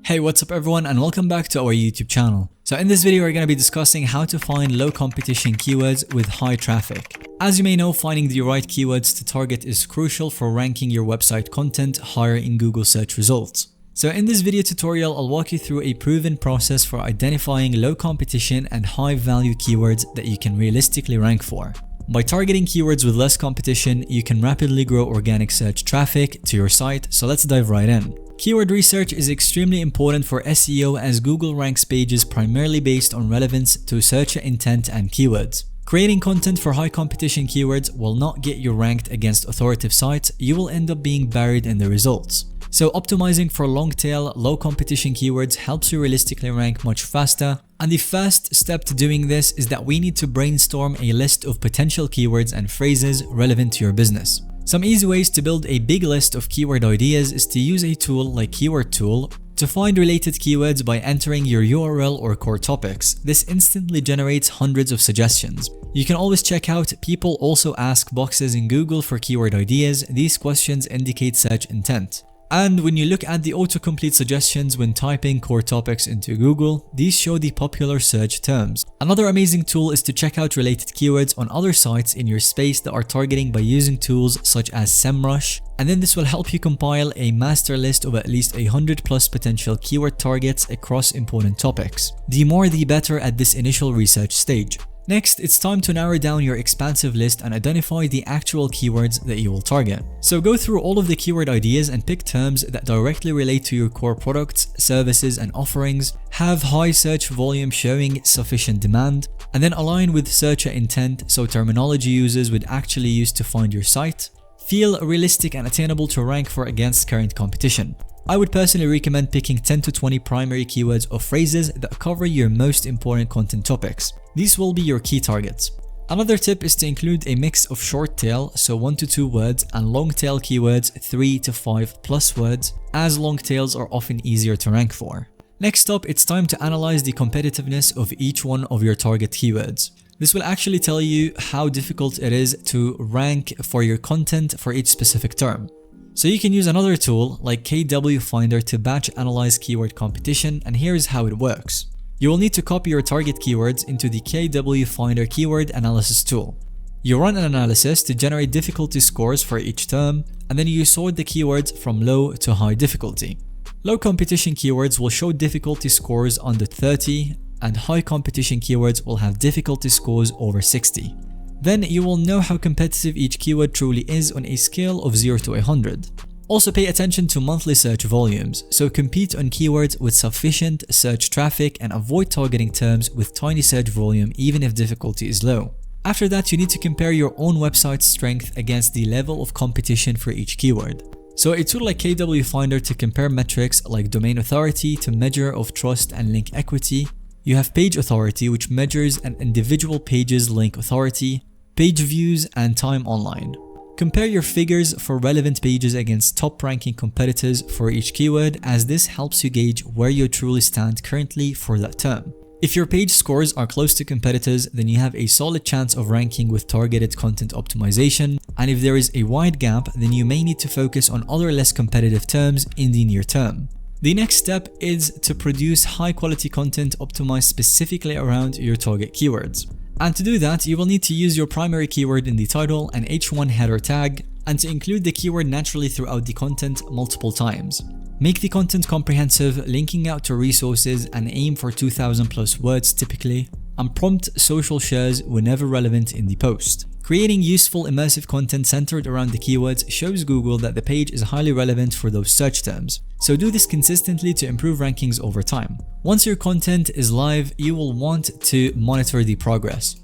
Hey, what's up everyone and welcome back to our YouTube channel. So in this video we're going to be discussing how to find low competition keywords with high traffic. As you may know, finding the right keywords to target is crucial for ranking your website content higher in Google search results. So in this video tutorial, I'll walk you through a proven process for identifying low competition and high value keywords that you can realistically rank for. By targeting keywords with less competition, you can rapidly grow organic search traffic to your site, so let's dive right in. Keyword research is extremely important for SEO as Google ranks pages primarily based on relevance to searcher intent and keywords. Creating content for high competition keywords will not get you ranked against authoritative sites, you will end up being buried in the results. So optimizing for long tail, low competition keywords helps you realistically rank much faster. And the first step to doing this is that we need to brainstorm a list of potential keywords and phrases relevant to your business. Some easy ways to build a big list of keyword ideas is to use a tool like Keyword Tool to find related keywords by entering your URL or core topics. This instantly generates hundreds of suggestions. You can always check out People Also Ask boxes in Google for keyword ideas. These questions indicate search intent. And when you look at the autocomplete suggestions when typing core topics into Google, these show the popular search terms. Another amazing tool is to check out related keywords on other sites in your space that are targeting by using tools such as SEMrush, and then this will help you compile a master list of at least 100 plus potential keyword targets across important topics. The more the better at this initial research stage. Next, it's time to narrow down your expansive list and identify the actual keywords that you will target. So go through all of the keyword ideas and pick terms that directly relate to your core products, services, and offerings, have high search volume showing sufficient demand, and then align with searcher intent so terminology users would actually use to find your site, feel realistic and attainable to rank for against current competition. I would personally recommend picking 10 to 20 primary keywords or phrases that cover your most important content topics. These will be your key targets. Another tip is to include a mix of short tail, so 1 to 2 words, and long tail keywords 3 to 5 plus words, as long tails are often easier to rank for. Next up, it's time to analyze the competitiveness of each one of your target keywords. This will actually tell you how difficult it is to rank for your content for each specific term. So you can use another tool like KW Finder to batch analyze keyword competition, and here is how it works. You will need to copy your target keywords into the KW Finder keyword analysis tool. You run an analysis to generate difficulty scores for each term, and then you sort the keywords from low to high difficulty. Low competition keywords will show difficulty scores under 30, and high competition keywords will have difficulty scores over 60. Then you will know how competitive each keyword truly is on a scale of 0 to 100. Also pay attention to monthly search volumes, so compete on keywords with sufficient search traffic and avoid targeting terms with tiny search volume even if difficulty is low. After that, you need to compare your own website's strength against the level of competition for each keyword. So a tool like KW Finder to compare metrics like domain authority to measure of trust and link equity. You have page authority, which measures an individual page's link authority, page views, and time online. Compare your figures for relevant pages against top ranking competitors for each keyword, as this helps you gauge where you truly stand currently for that term. If your page scores are close to competitors, then you have a solid chance of ranking with targeted content optimization, and if there is a wide gap, then you may need to focus on other less competitive terms in the near term. The next step is to produce high quality content optimized specifically around your target keywords. And to do that, you will need to use your primary keyword in the title and H1 header tag, and to include the keyword naturally throughout the content multiple times. Make the content comprehensive, linking out to resources, and aim for 2000 plus words typically, and prompt social shares whenever relevant in the post. Creating useful immersive content centered around the keywords shows Google that the page is highly relevant for those search terms. So do this consistently to improve rankings over time. Once your content is live, you will want to monitor the progress.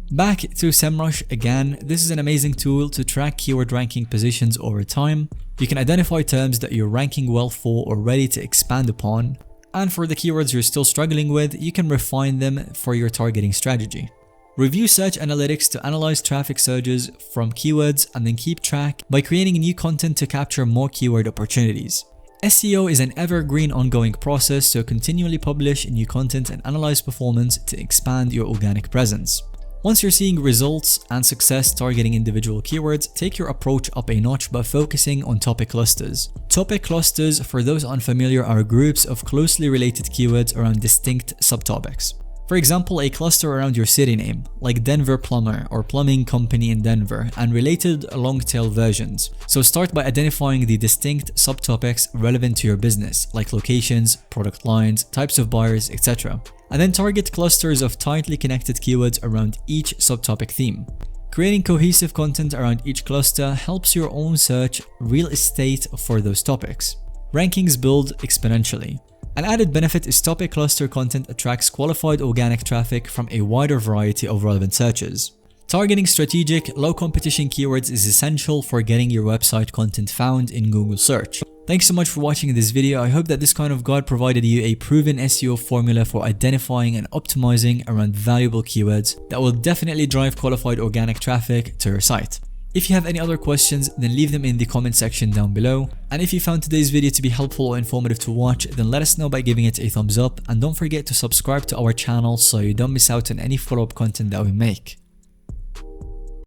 Back to SEMrush again, this is an amazing tool to track keyword ranking positions over time. You can identify terms that you're ranking well for or ready to expand upon. And for the keywords you're still struggling with, you can refine them for your targeting strategy. Review search analytics to analyze traffic surges from keywords, and then keep track by creating new content to capture more keyword opportunities. SEO is an evergreen ongoing process, so continually publish new content and analyze performance to expand your organic presence. Once you're seeing results and success targeting individual keywords, take your approach up a notch by focusing on topic clusters. Topic clusters, for those unfamiliar, are groups of closely related keywords around distinct subtopics. For example, a cluster around your city name, like Denver Plumber or Plumbing Company in Denver, and related long-tail versions. So start by identifying the distinct subtopics relevant to your business, like locations, product lines, types of buyers, etc. And then target clusters of tightly connected keywords around each subtopic theme. Creating cohesive content around each cluster helps your own search real estate for those topics. Rankings build exponentially. An added benefit is topic cluster content attracts qualified organic traffic from a wider variety of relevant searches. Targeting strategic, low competition keywords is essential for getting your website content found in Google search. Thanks so much for watching this video. I hope that this kind of guide provided you a proven SEO formula for identifying and optimizing around valuable keywords that will definitely drive qualified organic traffic to your site. If you have any other questions, then leave them in the comment section down below. And if you found today's video to be helpful or informative to watch, then let us know by giving it a thumbs up, and don't forget to subscribe to our channel so you don't miss out on any follow-up content that we make.